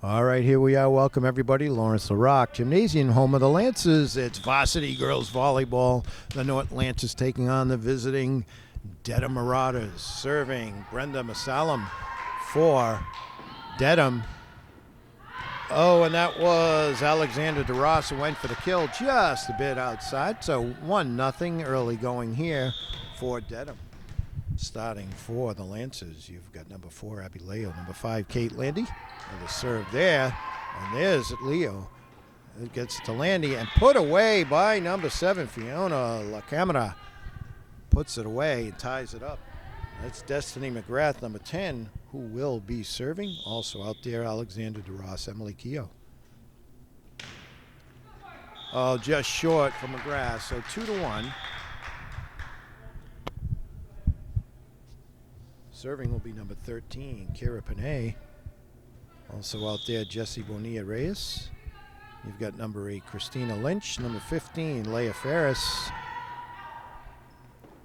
All right, here we are. Welcome, everybody. Lawrence LaRock Gymnasium, home of the Lancers. It's Varsity Girls Volleyball. The Norton Lancers taking on the visiting Dedham Marauders. Serving Brenda Masalam for Dedham. Oh, and that was Alexander DeRoss who went for the kill just a bit outside. So 1-0 early going here for Dedham. Starting for the Lancers, you've got number 4, Abby Leo, number 5, Kate Landy. And the serve there, and there's Leo. It gets to Landy and put away by number 7, Fiona La Camera. Puts it away and ties it up. That's Destiny McGrath, number 10, who will be serving. Also out there, Alexander DeRoss, Emily Keogh. Oh, just short for McGrath, so 2-1. Serving will be number 13, Kira Panay. Also out there, Jessie Bonilla Reyes. You've got number 8, Christina Lynch. Number 15, Leah Ferris.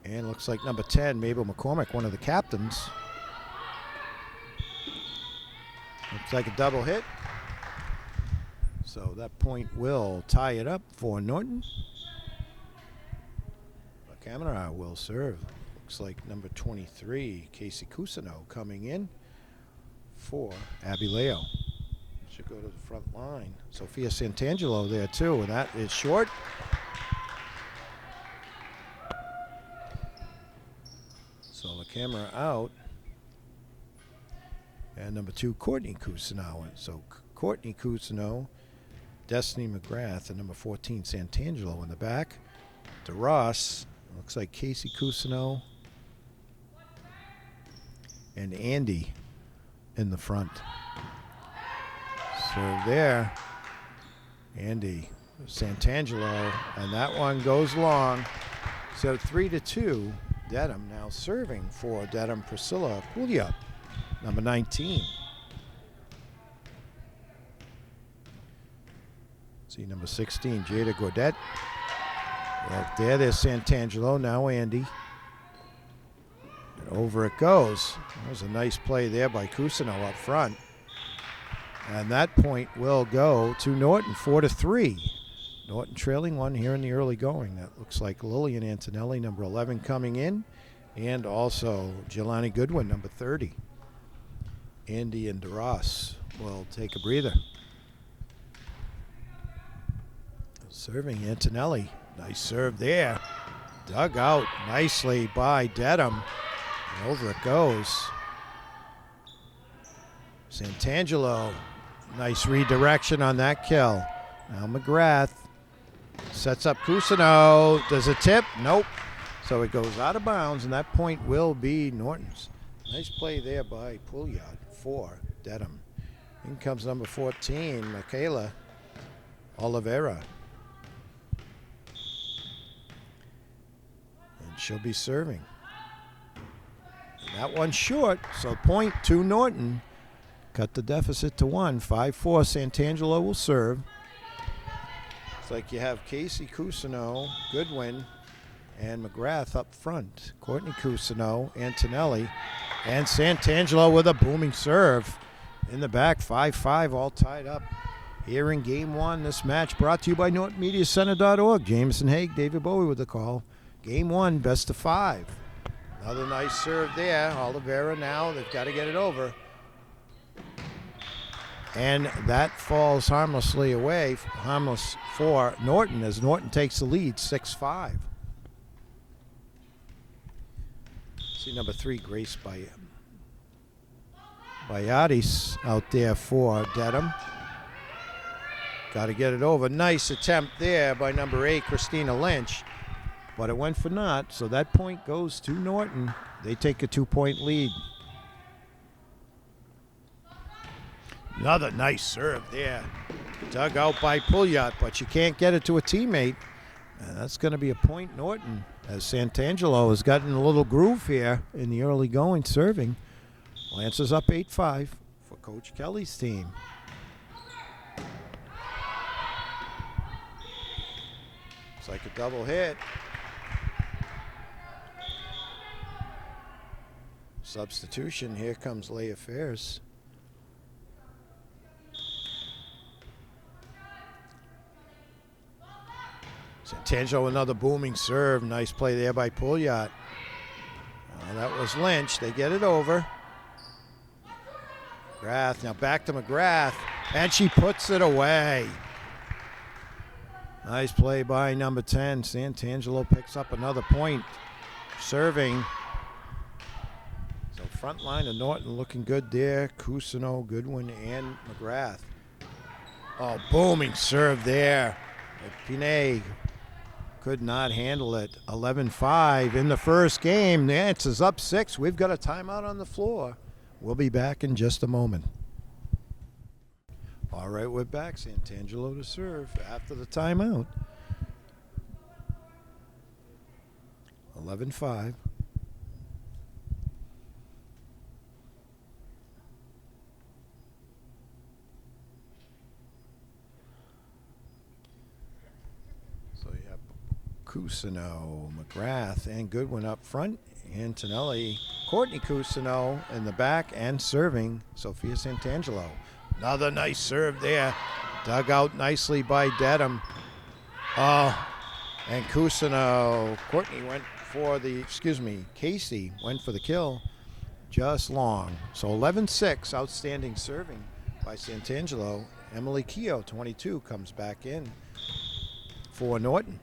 And looks like number 10, Mabel McCormick, one of the captains. Looks like a double hit. So that point will tie it up for Norton. Camera will serve. Looks like number 23, Casey Cusino, coming in for Abby Leo. Should go to the front line. Sophia Santangelo there too, and that is short. So the camera out. And number 2, Courtney Cusino. So Courtney Cusino, Destiny McGrath, and number 14, Santangelo in the back. DeRoss, looks like Casey Cusino, and Andy in the front. Serve there. Andy Santangelo, and that one goes long. So 3-2. Dedham now serving for Dedham, Priscilla Puglia, number 19. See number 16, Jada Godet. Right there's Santangelo, now Andy. And over it goes. That was a nice play there by Cusino up front. And that point will go to Norton, 4-3. Norton trailing one here in the early going. That looks like Lillian Antonelli, number 11, coming in. And also Jelani Goodwin, number 30. Andy and DeRoss will take a breather. Serving Antonelli. Nice serve there. Dug out nicely by Dedham. And over it goes. Santangelo. Nice redirection on that kill. Now McGrath sets up Cusino. Does it tip? Nope. So it goes out of bounds, and that point will be Norton's. Nice play there by Pouliot for Dedham. In comes number 14, Michaela Oliveira. And she'll be serving. And that one's short, so point to Norton. Cut the deficit to 1. 5-4, Santangelo will serve. It's like you have Casey Cusino, Goodwin, and McGrath up front. Courtney Cusino, Antonelli, and Santangelo with a booming serve. In the back, 5-5, all tied up. Here in Game 1, this match brought to you by NortonMediaCenter.org. Jameson Haig, David Bowie with the call. Game 1, best of 5. Another nice serve there. Oliveira now, they've got to get it over. And that falls harmlessly away, harmless for Norton, as Norton takes the lead, 6-5. See number 3, Grace Bayadis out there for Dedham. Got to get it over. Nice attempt there by number 8, Christina Lynch. But it went for naught, so that point goes to Norton. They take a 2-point lead. Another nice serve there. Dug out by Pouliot, but you can't get it to a teammate. And that's going to be a point Norton, as Santangelo has gotten a little groove here in the early going serving. Lancers up 8-5 for Coach Kelly's team. It's like a double hit. Substitution. Here comes Leah Ferris. Santangelo, another booming serve. Nice play there by Pouliot. That was Lynch. They get it over. McGrath, now back to McGrath, and she puts it away. Nice play by number 10. Santangelo picks up another point. Serving. So front line of Norton looking good there. Cousineau, Goodwin, and McGrath. Oh, booming serve there. Pinay could not handle it. 11-5 in the first game. Nance is up 6. We've got a timeout on the floor. We'll be back in just a moment. All right, we're back. Santangelo to serve after the timeout. 11-5. So you have Cousineau, McGrath, and Goodwin up front. Antonelli, Courtney Cousineau in the back and serving Sophia Santangelo. Another nice serve there. Dug out nicely by Dedham. Oh, and Cousineau. Courtney went for the, Casey went for the kill. Just long. So 11-6, outstanding serving by Santangelo. Emily Keogh, 22, comes back in for Norton.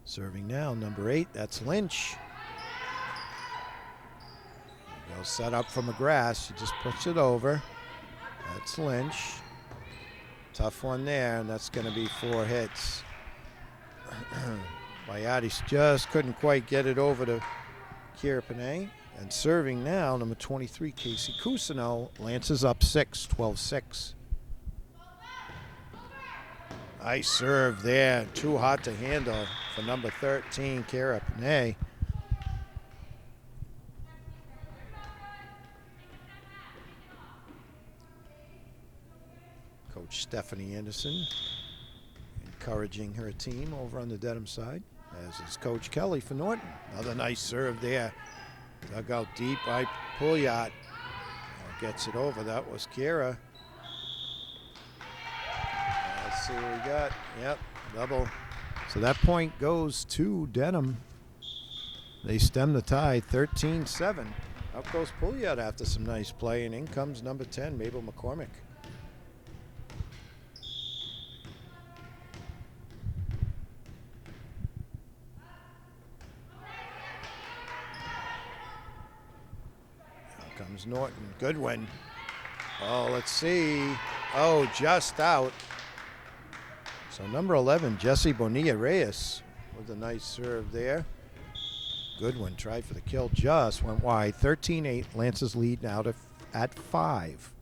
Serving now, number 8, that's Lynch. Go set up from McGrath. She just puts it over. That's Lynch. Tough one there, and that's going to be 4 hits. Baiatis just couldn't quite get it over to Kira Panay. And serving now, number 23, Casey Cousineau. Lances up 6, 12-6. Nice serve there. Too hot to handle for number 13, Kira Panay. Coach Stephanie Anderson encouraging her team over on the Dedham side, as is Coach Kelly for Norton. Another nice serve there. Dug out deep by Pouliot. Gets it over. That was Kira. Let's see what we got. Yep, double. So that point goes to Dedham. They stem the tie, 13-7. Out goes Pouliot after some nice play, and in comes number 10, Mabel McCormick. Comes Norton. Goodwin. Oh, let's see. Oh, just out. So number 11, Jessie Bonilla Reyes with a nice serve there. Goodwin tried for the kill, just went wide. 13-8, Lance's lead now at 5.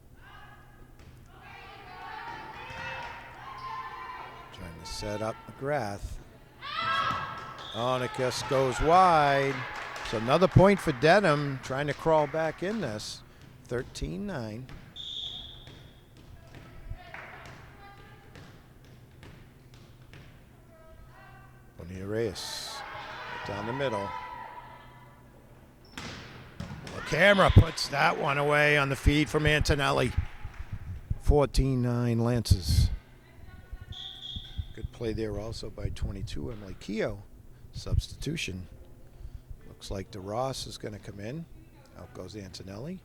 Trying to set up McGrath. Oh, and it just goes wide. So another point for Dedham, trying to crawl back in this. 13-9. Bonilla Reyes down the middle. The camera puts that one away on the feed from Antonelli. 14-9 Lances. Good play there also by 22, Emily Keogh. Substitution. Looks like DeRoss is going to come in. Out goes Antonelli.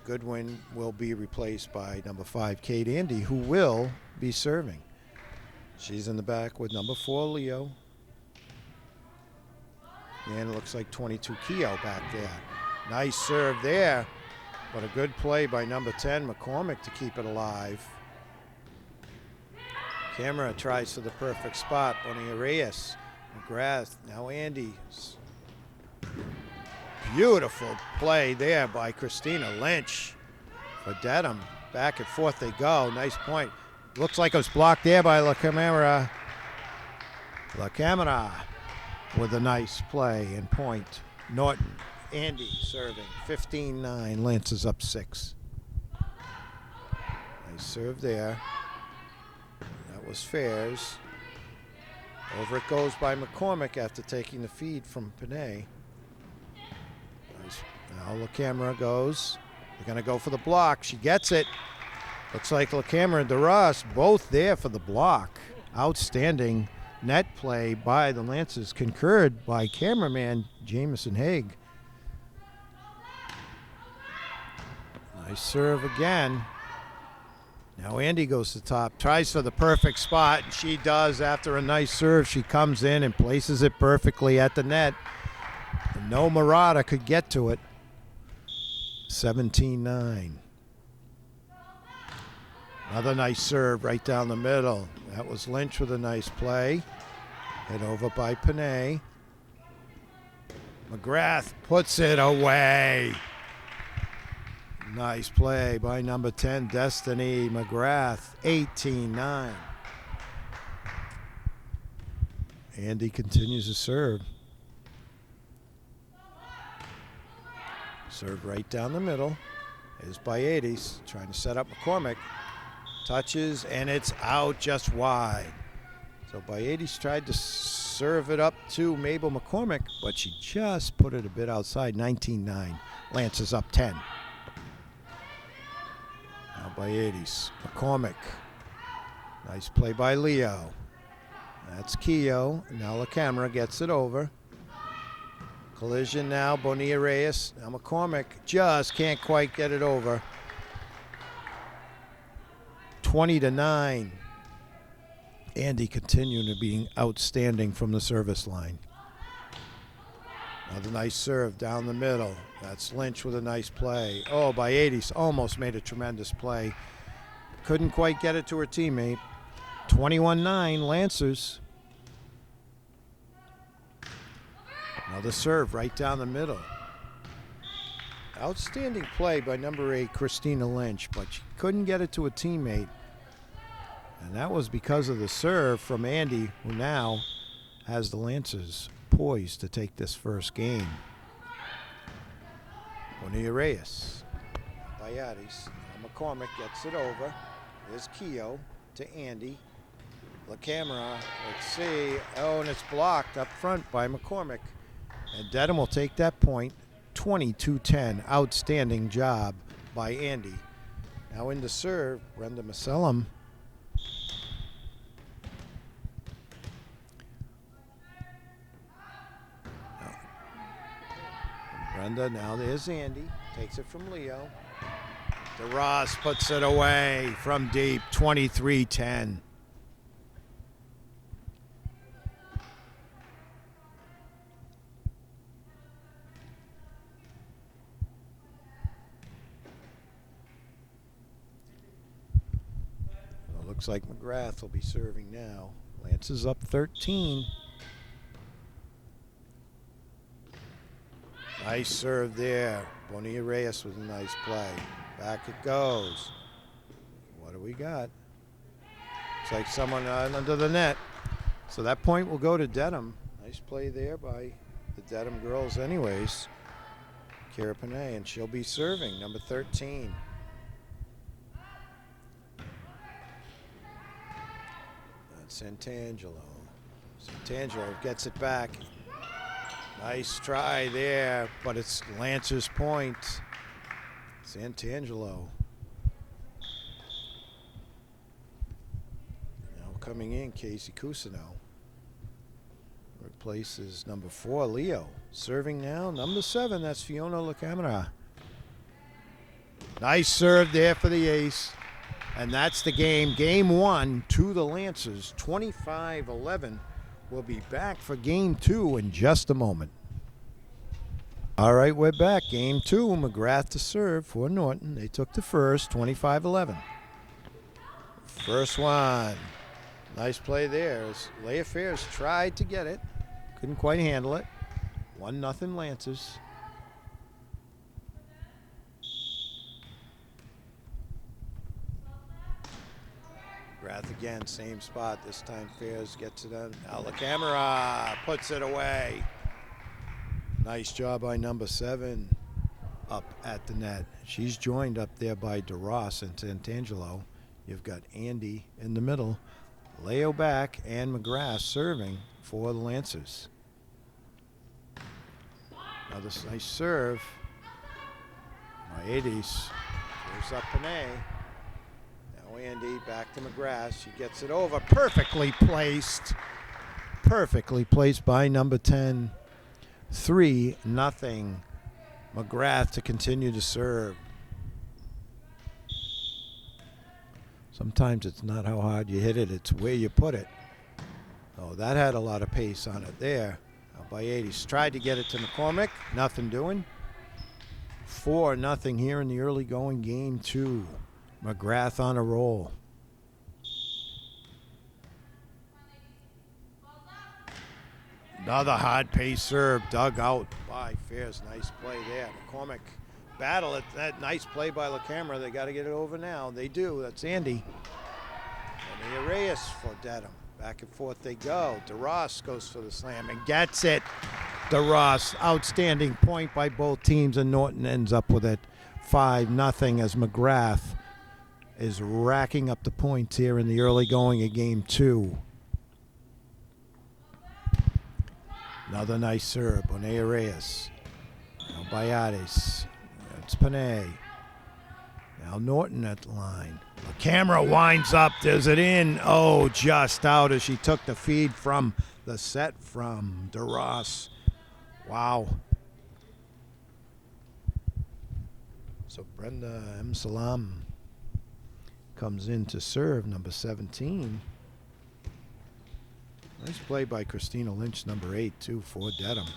Goodwin will be replaced by number 5, Kate Andy, who will be serving. She's in the back with number 4, Leo. And it looks like 22, Keogh back there. Nice serve there, but a good play by number 10, McCormick, to keep it alive. Camera tries for the perfect spot. Bonilla Reyes, McGrath, now Andy. Beautiful play there by Christina Lynch for Dedham. Back and forth they go. Nice point. Looks like it was blocked there by La Camera. La Camera with a nice play and point. Norton, Andy serving. 15-9. Lance is up 6. Nice serve there. That was Fairs. Over it goes by McCormick after taking the feed from Panay. Now La Camera goes. They're going to go for the block. She gets it. Looks like La Camera and DeRoss both there for the block. Outstanding net play by the Lancers, concurred by cameraman Jamison Haig. Nice serve again. Now Andy goes to top, tries for the perfect spot, and she does. After a nice serve, she comes in and places it perfectly at the net. And no Murata could get to it. 17-9. Another nice serve right down the middle. That was Lynch with a nice play. Hit over by Panay. McGrath puts it away. Nice play by number 10, Destiny McGrath. 18-9. Andy continues to serve. Serve right down the middle. Is Bayedes trying to set up McCormick. Touches, and it's out just wide. So Bayedes tried to serve it up to Mabel McCormick, but she just put it a bit outside. 19-9. Lancers up 10. Now Bayedes. McCormick. Nice play by Leo. That's Keogh. Now the camera gets it over. Collision now. Bonilla Reyes. Now McCormick just can't quite get it over. 20-9. Andy continuing to be outstanding from the service line. Another nice serve down the middle. That's Lynch with a nice play. Oh, Bayedes almost made a tremendous play. Couldn't quite get it to her teammate. 21-9 Lancers. Another serve right down the middle. Outstanding play by number 8, Christina Lynch, but she couldn't get it to a teammate. And that was because of the serve from Andy, who now has the Lancers poised to take this first game. Bonilla Reyes. Bayedes. McCormick gets it over. There's Keogh to Andy. La Camera, let's see. Oh, and it's blocked up front by McCormick. And Dedham will take that point. 22-10. Outstanding job by Andy. Now in the serve, Brenda Masellam. Brenda, now there's Andy. Takes it from Leo. DeRoss puts it away from deep. 23-10. Looks like McGrath will be serving now. Lance is up 13. Nice serve there. Bonilla Reyes with a nice play. Back it goes. What do we got? Looks like someone under the net. So that point will go to Dedham. Nice play there by the Dedham girls anyways. Kira Panay, and she'll be serving, number 13. Santangelo. Santangelo gets it back. Nice try there, but it's Lancer's point. Santangelo. Now coming in, Casey Cusino. Replaces number 4, Leo. Serving now, number 7, that's Fiona LaCamera. Nice serve there for the ace. And that's the game. Game 1 to the Lancers, 25-11. We'll be back for game 2 in just a moment. All right, we're back. Game 2, McGrath to serve for Norton. They took the first, 25-11. First one. Nice play there. Leah Fairs tried to get it. Couldn't quite handle it. 1-0 Lancers. McGrath again, same spot. This time Fairs gets it on. Now the camera puts it away. Nice job by number 7 up at the net. She's joined up there by DeRoss and Santangelo. You've got Andy in the middle. Leo back and McGrath serving for the Lancers. Now this nice serve. Bayedes goes up Panay. Now Andy back to McGrath. She gets it over. Perfectly placed. perfectly placed by number 10. 3-0. McGrath to continue to serve. Sometimes it's not how hard you hit it, it's where you put it. Oh, that had a lot of pace on it there. By 8, he's tried to get it to McCormick. Nothing doing. 4-0 here in the early going game 2. McGrath on a roll. Another hard pace serve dug out by Fairs. Nice play there. McCormick battle it. That nice play by LaCamera. They got to get it over now. They do. That's Andy. And the Reyes for Dedham. Back and forth they go. DeRoss goes for the slam and gets it. DeRoss, outstanding point by both teams, and Norton ends up with it. 5-0 as McGrath is racking up the points here in the early going of game 2. Another nice serve. Bonilla Reyes. Now Bayades. It's Panay. Now Norton at the line. The camera winds up. Does it in? Oh, just out as she took the feed from the set from DeRoss. Wow. So Brenda M. Salam comes in to serve, number 17. Nice play by Christina Lynch, number 8, too, for Dedham.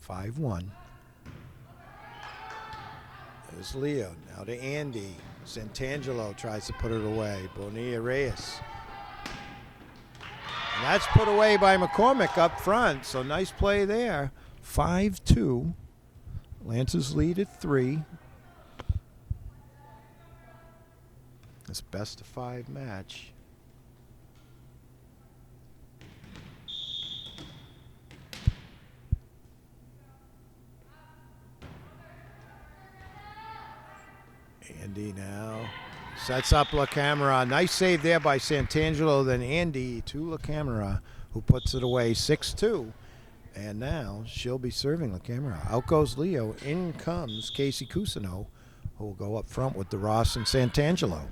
5-1. There's Leo. Now to Andy. Santangelo tries to put it away. Bonilla Reyes. And that's put away by McCormick up front. So nice play there. 5-2. Lancers lead at 3. This best of 5 match. Andy now sets up LaCamera. Nice save there by Santangelo. Then Andy to LaCamera, who puts it away 6-2. And now she'll be serving LaCamera. Out goes Leo. In comes Casey Cusino, who will go up front with DeRoss and Santangelo.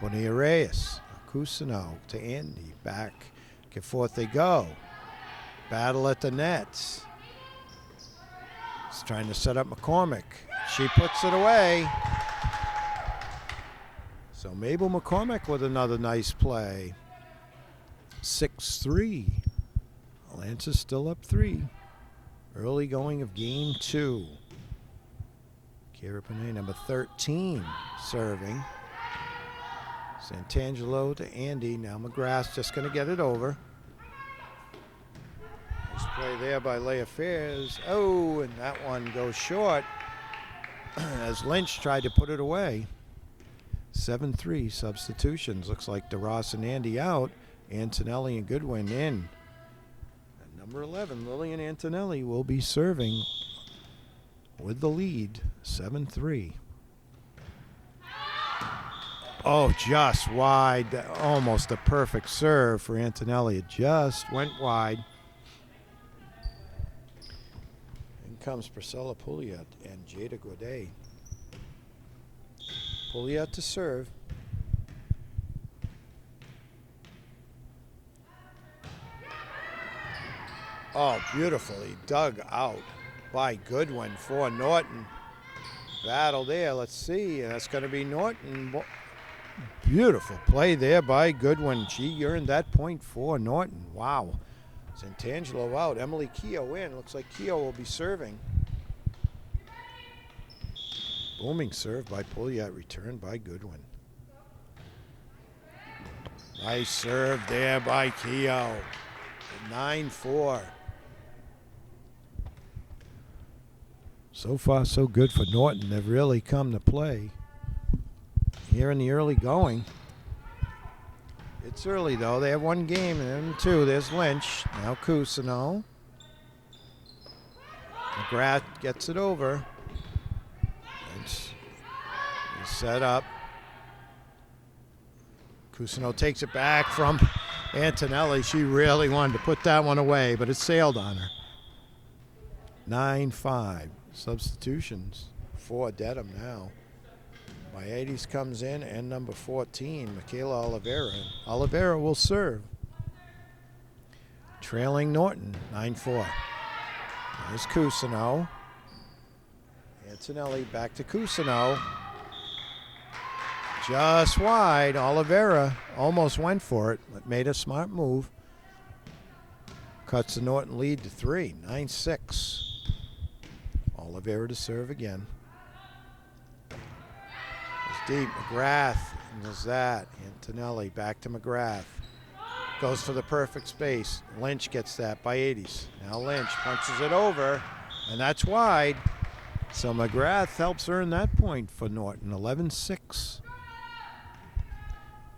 Bonilla Reyes. Cusino to Andy. Back and forth they go. Battle at the nets. He's trying to set up McCormick. She puts it away. So Mabel McCormick with another nice play. 6-3. Lancers still up 3. Early going of game 2. Kira Panay, number 13, serving. Santangelo to Andy. Now McGrath's just going to get it over. Nice play there by Leah Fairs. Oh, and that one goes short as Lynch tried to put it away. 7-3 substitutions. Looks like DeRoss and Andy out. Antonelli and Goodwin in. And number 11, Lillian Antonelli, will be serving with the lead. 7-3. Oh, just wide. Almost a perfect serve for Antonelli. It just went wide. In comes Priscilla Pouliot and Jada Godet. Pouliot to serve. Oh, beautifully dug out by Goodwin for Norton. Battle there. Let's see. That's going to be Norton. Beautiful play there by Goodwin. She earned that point for Norton. Wow. Santangelo out. Emily Keogh in. Looks like Keogh will be serving. Booming serve by Pouliot, returned by Goodwin. Nice serve there by Keogh. 9-4. So far, so good for Norton. They've really come to play here in the early going. It's early, though. They have one game and then 2. There's Lynch. Now Cusino. McGrath gets it over. He's set up. Cusino takes it back from Antonelli. She really wanted to put that one away, but it sailed on her. 9-5. Substitutions for Dedham now. By-80s comes in, and number 14, Michaela Oliveira. Oliveira will serve. Trailing Norton, 9-4. There's Cousineau. Antonelli back to Cousineau. Just wide. Oliveira almost went for it, but made a smart move. Cuts the Norton lead to 3, 9-6. Oliveira to serve again. It's deep. McGrath. And there's that. Antonelli back to McGrath. Goes for the perfect space. Lynch gets that by 80s. Now Lynch punches it over, and that's wide. So McGrath helps earn that point for Norton, 11-6.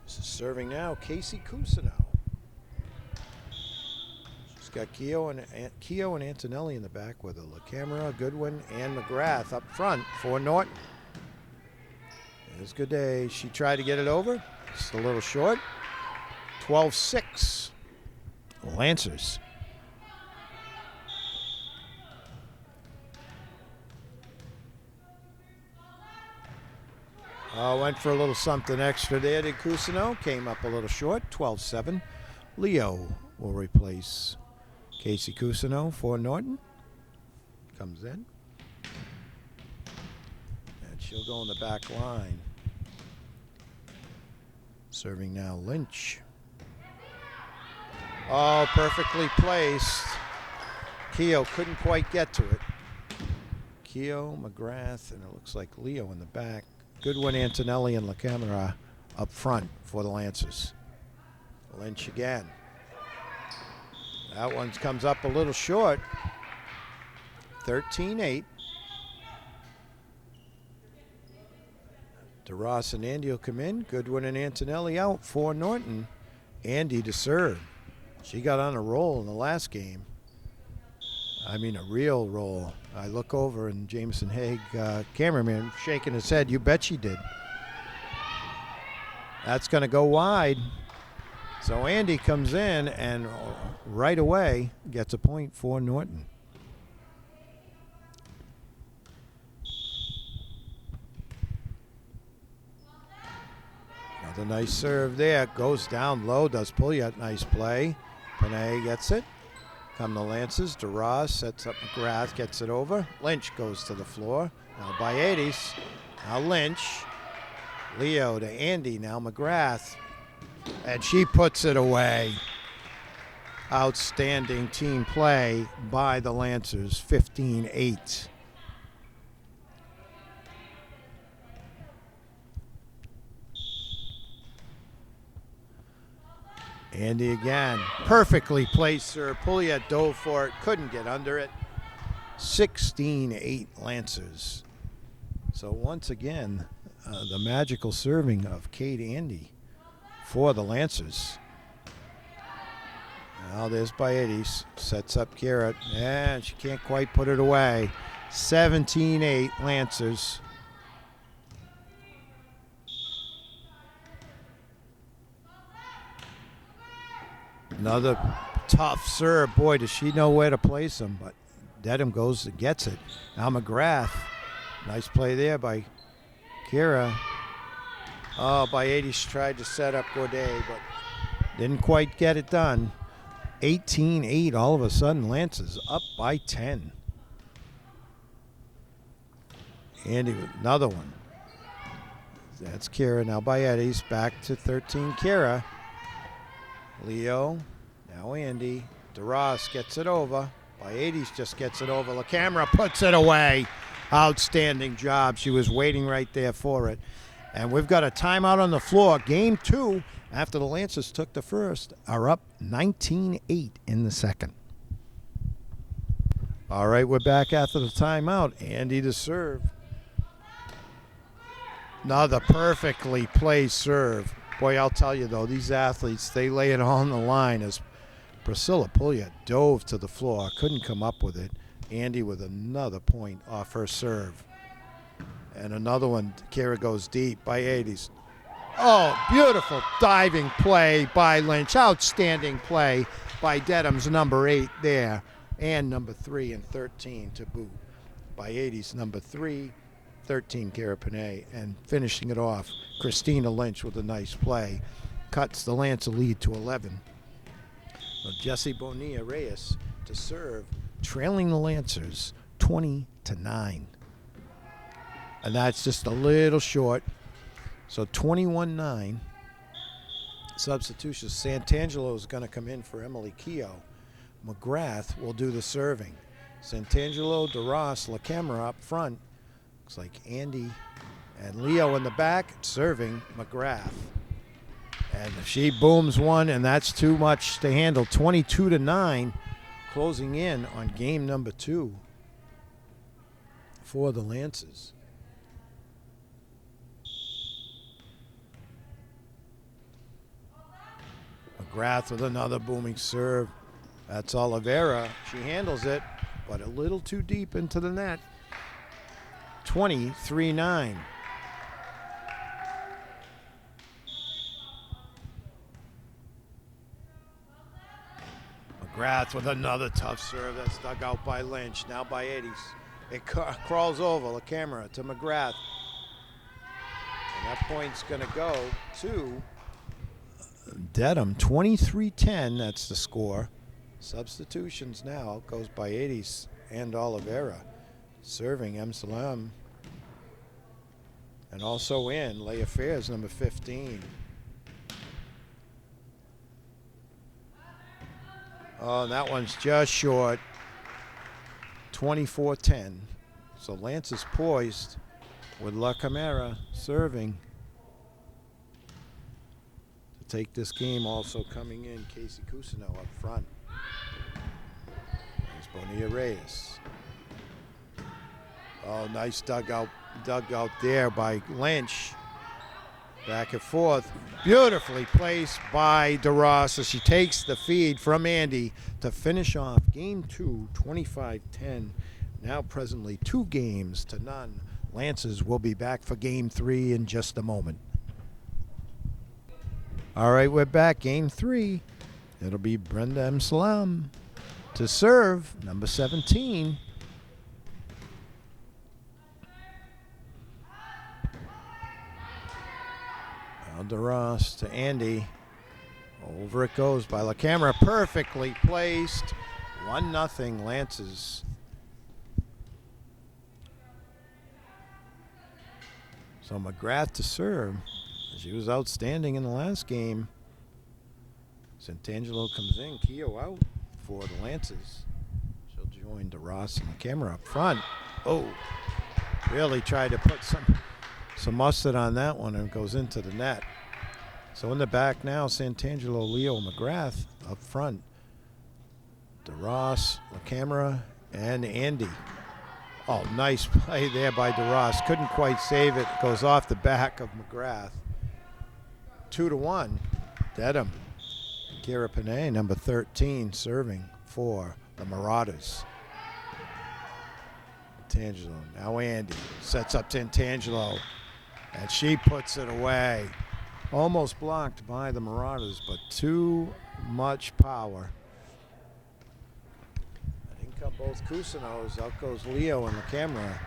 This is serving now Casey Cousineau. She's got Keogh and Antonelli in the back with her. LaCamera, Goodwin, and McGrath up front for Norton. It's a good day. She tried to get it over. Just a little short. 12-6. Lancers. Went for a little something extra there. Did Cousineau. Came up a little short. 12-7. Leo will replace Casey Cousineau for Norton. Comes in. And she'll go in the back line. Serving now Lynch. Oh, perfectly placed. Keogh couldn't quite get to it. Keogh, McGrath, and it looks like Leo in the back. Goodwin, Antonelli, and LaCamera up front for the Lancers. Lynch again. That one comes up a little short. 13-8. DeRoss and Andy will come in. Goodwin and Antonelli out for Norton. Andy to serve. She got on a roll in the last game. I mean, a real roll. I look over and Jameson Haig, cameraman, shaking his head. You bet she did. That's going to go wide. So Andy comes in and right away gets a point for Norton. Another nice serve there. Goes down low. Does Pouliot. Nice play. Panay gets it. Come the Lancers. DeRoss sets up McGrath. Gets it over. Lynch goes to the floor. Now by 80s. Now Lynch. Leo to Andy. Now McGrath. And she puts it away. Outstanding team play by the Lancers. 15-8. Andy again. Perfectly placed serve. Pouliot dove for it. Couldn't get under it. 16-8 Lancers. So once again, the magical serving of Kate Andy for the Lancers. Now there's By-80s. Sets up Garrett. And she can't quite put it away. 17-8 Lancers. Another tough serve. Boy, does she know where to place him. But Dedham goes and gets it. Now McGrath. Nice play there by Kira. Oh, By-80s tried to set up Godet, but didn't quite get it done. 18-8 all of a sudden. Lancers up by 10. Andy with another one. That's Kira. Now By-80s back to 13 Kira. Leo, now Andy. DeRoss gets it over. By-80s just gets it over. LaCamera puts it away. Outstanding job. She was waiting right there for it. And we've got a timeout on the floor. Game 2, after the Lancers took the first, are up 19-8 in the second. All right, we're back after the timeout. Andy to serve. Another perfectly placed serve. Boy, I'll tell you, though, these athletes, they lay it on the line as Priscilla Pouliot dove to the floor. Couldn't come up with it. Andy with another point off her serve. And another one, Kira goes deep. By-80s. Oh, beautiful diving play by Lynch. Outstanding play by Dedham's number 8 there. And number 3 and 13 to boot. By-80s number 3 13 Kara Panay, and finishing it off, Christina Lynch with a nice play. Cuts the Lancer lead to 11. Jessie Bonilla Reyes to serve, trailing the Lancers 20-9. And that's just a little short. So 21-9. Substitutions. Santangelo is going to come in for Emily Keogh. McGrath will do the serving. Santangelo, DeRoss, LaCamera up front. Looks like Andy and Leo in the back serving McGrath. And she booms one, and that's too much to handle. 22-9, closing in on game number 2 for the Lancers. McGrath with another booming serve. That's Oliveira. She handles it, but a little too deep into the net. 23-9. McGrath with another tough serve that's dug out by Lynch, now by Eddies. It crawls over the camera to McGrath. And that point's going to go to Dedham. 23-10, that's the score. Substitutions now, goes by Eddies and Oliveira. Serving M. Salam. And also in, Leah Fairs, number 15. Oh, and that one's just short. 24-10. So Lance is poised with La Camera serving to take this game. Also coming in, Casey Cusino up front. There's Bonilla Reyes. Oh, nice dugout there by Lynch. Back and forth. Beautifully placed by DeRoss as she takes the feed from Andy to finish off game 2, 25-10. Now presently 2-0. Lancers will be back for game 3 in just a moment. All right, we're back. Game 3. It'll be Brenda M. Salam to serve, number 17. DeRoss to Andy. Over it goes by La Camera. Perfectly placed. 1-0 Lancers. So McGrath to serve. She was outstanding in the last game. Santangelo comes in. Keogh out for the Lancers. She'll join DeRoss and La Camera up front. Oh, really tried to put some mustard on that one, and it goes into the net. So in the back now, Santangelo, Leo, McGrath up front. DeRoss, La Camera, and Andy. Oh, nice play there by DeRoss. Couldn't quite save it. Goes off the back of McGrath. 2-1. Dedham. Kira Panay, number 13, serving for the Marauders. Tangelo. Now Andy sets up Santangelo. And she puts it away. Almost blocked by the Marauders, but too much power. In come both Cousineaus. Out goes Leo and La Camera.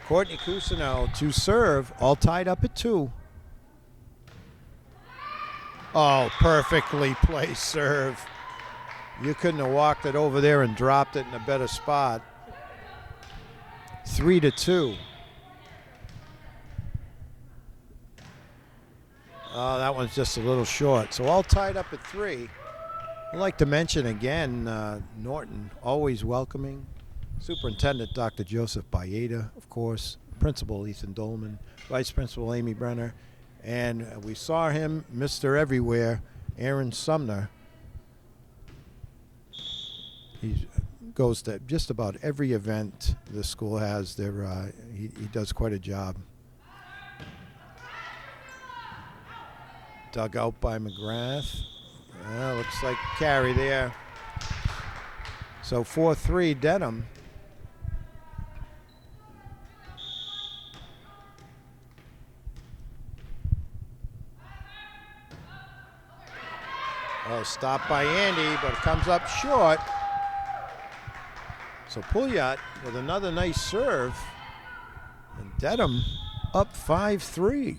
Courtney Cousineau to serve, all tied up at 2. Oh, perfectly placed serve. You couldn't have walked it over there and dropped it in a better spot. 3-2. Oh, that one's just a little short. So all tied up at 3. I'd like to mention again, Norton, always welcoming. Superintendent Dr. Joseph Bayeda, of course. Principal Ethan Dolman. Vice Principal Amy Brenner. And we saw him, Mr. Everywhere, Aaron Sumner. He goes to just about every event the school has. He does quite a job. Dug out by McGrath. Looks like carry there. So 4-3 Dedham. Oh, stopped by Andy, but it comes up short. So Pouliot with another nice serve. And Dedham up 5-3.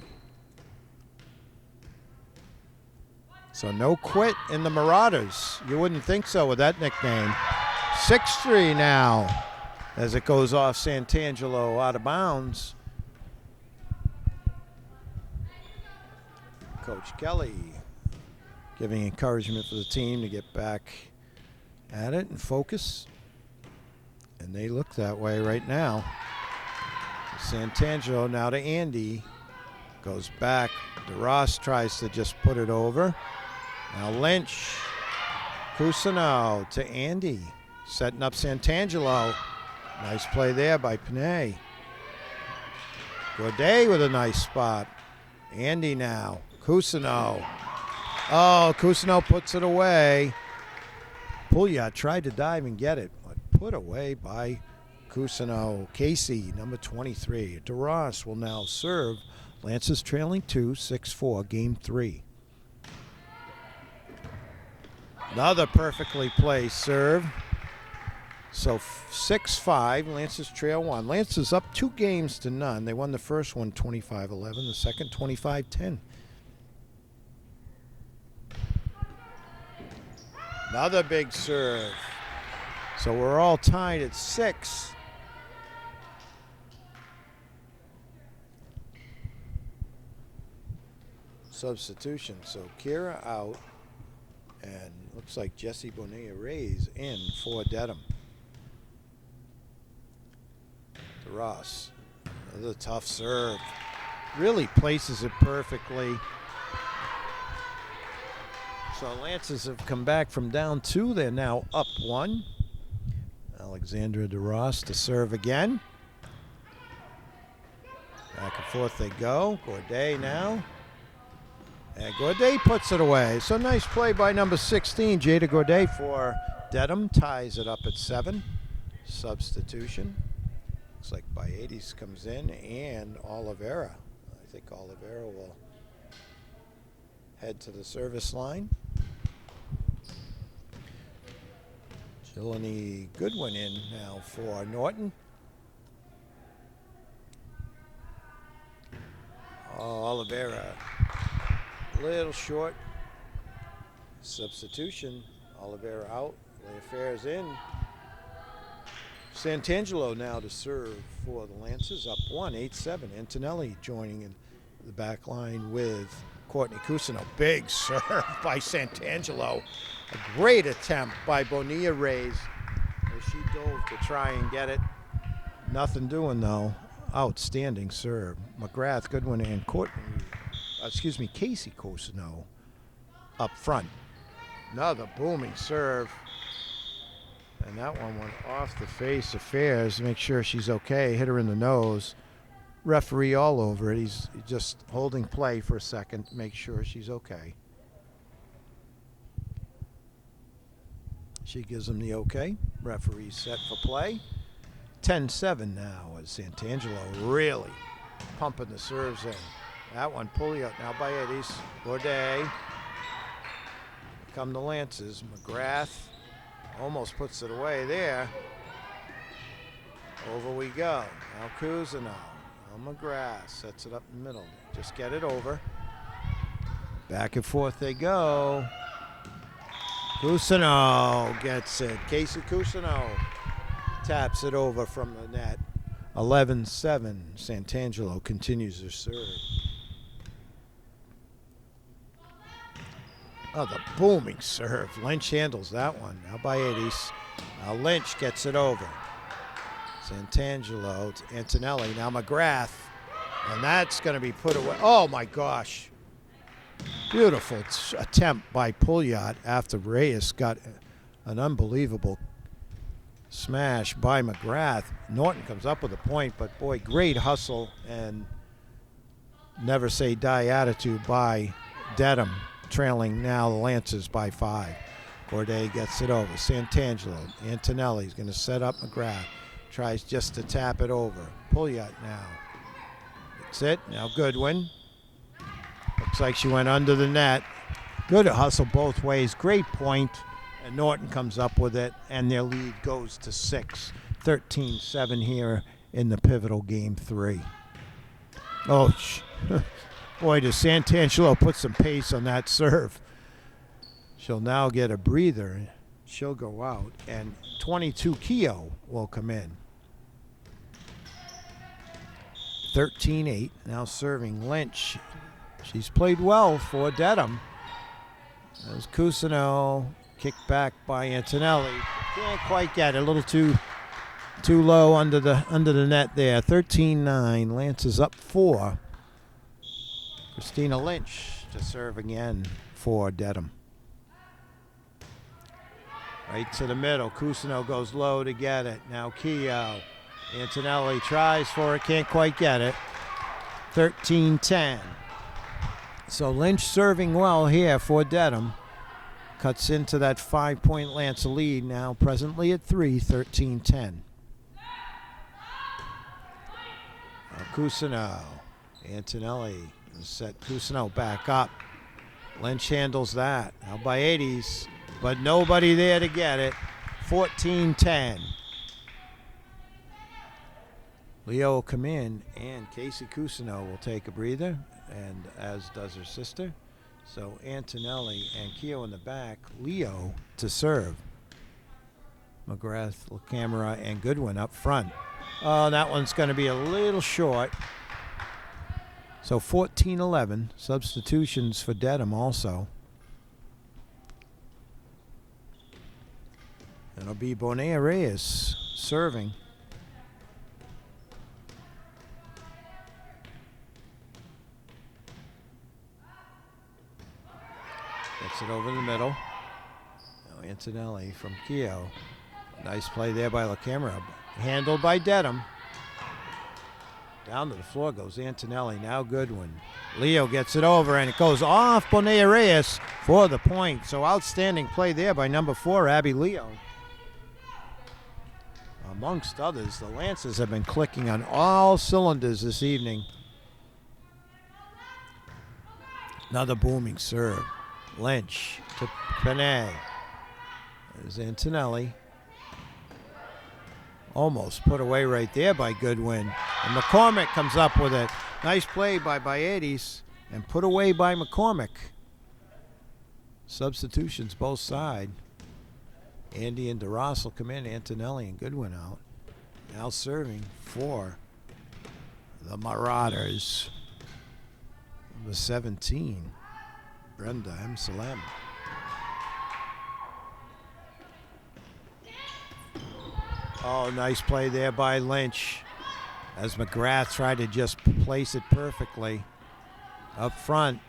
So no quit in the Marauders. You wouldn't think so with that nickname. 6-3 now as it goes off Santangelo out of bounds. Coach Kelly giving encouragement for the team to get back at it and focus. And they look that way right now. Santangelo now to Andy. Goes back. DeRoss tries to just put it over. Now Lynch. Cousineau to Andy. Setting up Santangelo. Nice play there by Panay. Godet with a nice spot. Andy now. Cousineau. Oh, Cousineau puts it away. Pouliot tried to dive and get it, but put away by Cousineau. Casey, number 23. DeRoss will now serve. Lancers trailing 2, 6-4, game 3. Another perfectly placed serve. So 6-5, Lancers trail 1. Lancers up 2 games to none. They won the first one 25-11, the second 25-10. Another big serve. So we're all tied at 6. Substitution. So Kira out. And looks like Jesse Bonilla-Reyes in for Dedham. DeRoss. Another tough serve. Really places it perfectly. So Lancers have come back from down 2. They're now up 1. Alexandra DeRoss to serve again. Back and forth they go. Godet now. And Godet puts it away. So nice play by number 16, Jada Godet for Dedham. Ties it up at 7. Substitution. Looks like Baedes comes in and Oliveira. I think Oliveira will head to the service line. Jelani Goodwin in now for Norton. Oh, Oliveira, a little short. Substitution. Oliveira out. Leafaire's in. Santangelo now to serve for the Lancers. Up 1, 8-7. Antonelli joining in the back line with Courtney Cousineau. Big serve by Santangelo. A great attempt by Bonilla-Reyes as she dove to try and get it. Nothing doing though. Outstanding serve. McGrath, Goodwin, and Casey Cousineau up front. Another booming serve. And that one went off the face of Fairs. Make sure she's okay. Hit her in the nose. Referee all over it. He's just holding play for a second to make sure she's okay. She gives him the okay. Referee set for play. 10-7 now as Santangelo really pumping the serves in. That one, Pouliot now by Eddies. Godet. Come the Lancers. McGrath almost puts it away there. Over we go. Now Cousineau. Now McGrath sets it up in the middle. Just get it over. Back and forth they go. Cousineau gets it. Casey Cousineau taps it over from the net. 11-7. Santangelo continues her serve. Oh, the booming serve. Lynch handles that one. Now by Baedes. Now Lynch gets it over. Santangelo to Antonelli. Now McGrath. And that's going to be put away. Oh, my gosh. Beautiful attempt by Pouliot after Reyes got an unbelievable smash by McGrath. Norton comes up with a point, but boy, great hustle and never say die attitude by Dedham, trailing now the Lancers by 5. Godet gets it over. Santangelo. Antonelli's going to set up McGrath. Tries just to tap it over. Pouliot now. That's it. Now Goodwin. Looks like she went under the net. Good hustle both ways. Great point. And Norton comes up with it, and their lead goes to 6. 13-7 here in the pivotal game 3. Oh, boy, does Santangelo put some pace on that serve. She'll now get a breather. She'll go out, and 22 Keogh will come in. 13-8, now serving Lynch. She's played well for Dedham. There's Cousineau, kicked back by Antonelli. Can't quite get it, a little too low under the net there. 13-9, Lance is up 4. Christina Lynch to serve again for Dedham. Right to the middle. Cousineau goes low to get it. Now Keogh. Antonelli tries for it, can't quite get it. 13-10. So Lynch serving well here for Dedham. Cuts into that 5-point Lance lead now presently at 3, 13-10. Cousineau. Antonelli set Cousineau back up. Lynch handles that. Now by 80s, but nobody there to get it. 14-10. Leo will come in, and Casey Cousineau will take a breather, and as does her sister. So Antonelli and Keogh in the back. Leo to serve. McGrath, LaCamera, and Goodwin up front. Oh, that one's going to be a little short. So 14-11. Substitutions for Dedham also. It'll be Bonilla Reyes serving. Gets it over the middle. Now Antonelli from Keogh. Nice play there by LaCamera. Handled by Dedham. Down to the floor goes Antonelli. Now Goodwin. Leo gets it over, and it goes off Bonilla Reyes for the point. So outstanding play there by number 4, Abby Leo. Amongst others, the Lancers have been clicking on all cylinders this evening. Another booming serve. Lynch to Panay. There's Antonelli. Almost put away right there by Goodwin. And McCormick comes up with it. Nice play by Bayedes and put away by McCormick. Substitutions both sides. Andy and DeRoss will come in. Antonelli and Goodwin out. Now serving for the Marauders. Number 17, Brenda M. Salem. Oh, nice play there by Lynch as McGrath tried to just place it perfectly. Up front.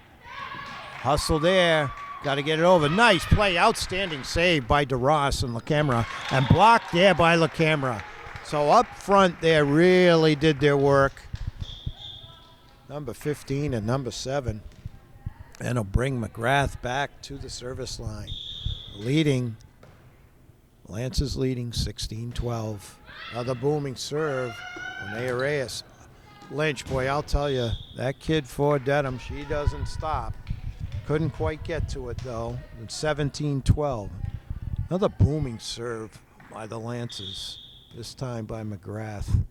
Hustle there. Got to get it over. Nice play. Outstanding save by DeRoss and LaCamera. And blocked there by LaCamera. So up front there really did their work. Number 15 and number 7. And it'll bring McGrath back to the service line. Leading. Lance is leading 16-12. Another booming serve. Bonilla Reyes. Lynch, boy, I'll tell you, that kid for Dedham, she doesn't stop. Couldn't quite get to it, though. It's 17-12. Another booming serve by the Lancers, this time by McGrath.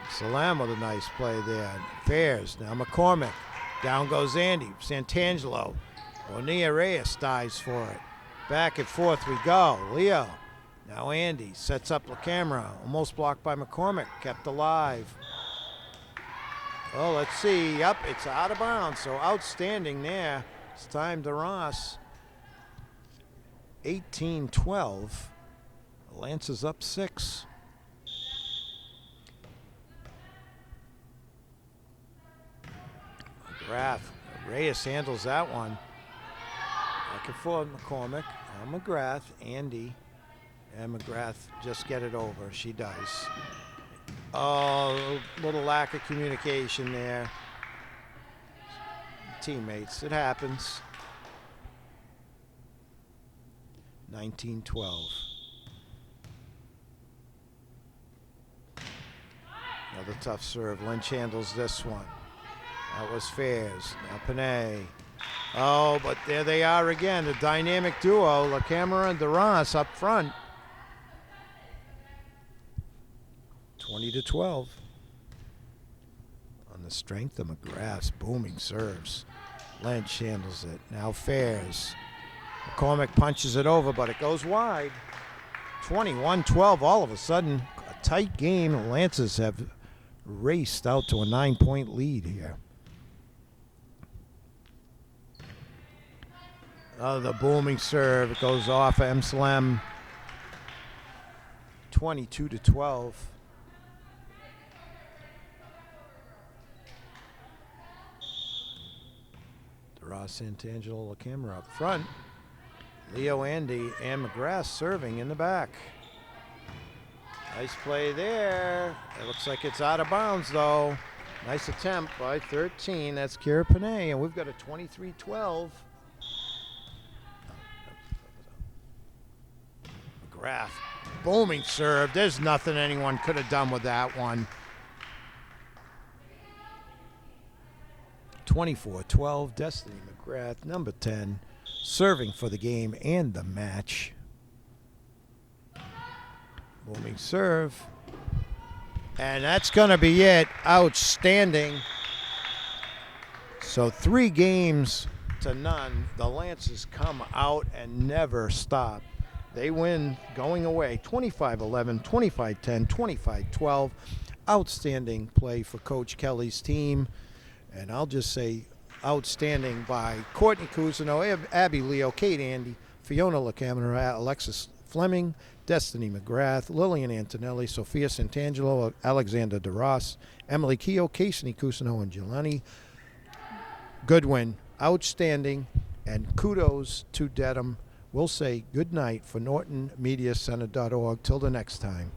Salam with a nice play there. Fairs. Now McCormick. Down goes Andy. Santangelo. Bonilla Reyes dives for it. Back and forth we go. Leo. Now Andy sets up LaCamera. Almost blocked by McCormick. Kept alive. Oh, let's see. Yep, it's out of bounds. So outstanding there. It's time to Ross. 18-12. Lance is up 6. McGrath. Reyes handles that one. Back and forth, McCormick. Now McGrath. Andy. And McGrath just get it over. She does. Oh, a little lack of communication there. Teammates, it happens. 19-12. Another tough serve. Lynch handles this one. That was Fairs. Now Panay. Oh, but there they are again. The dynamic duo, LaCamera and DeRoss up front. 20-12. On the strength of McGrath's booming serves. Lynch handles it. Now Fairs. McCormick punches it over, but it goes wide. 21-12. All of a sudden, a tight game. The Lancers have raced out to a 9-point lead here. The booming serve. It goes off Emslem. 22-12. Ross Santangelo, the camera up front. Leo Andy and McGrath serving in the back. Nice play there. It looks like it's out of bounds, though. Nice attempt by 13. That's Kira Panay, and we've got a 23-12. McGrath, booming serve. There's nothing anyone could have done with that one. 24-12, Destiny McGrath, number 10, serving for the game and the match. Booming serve. And that's going to be it. Outstanding. So 3 games to none. The Lancers come out and never stop. They win going away 25-11, 25-10, 25-12. Outstanding play for Coach Kelly's team. And I'll just say outstanding by Courtney Cousineau, Abby Leo, Kate Andy, Fiona LaCamera, Alexis Fleming, Destiny McGrath, Lillian Antonelli, Sophia Santangelo, Alexander DeRoss, Emily Keogh, Casey Cousineau, and Jelani Goodwin. Outstanding, and kudos to Dedham. We'll say good night for NortonMediaCenter.org. Till the next time.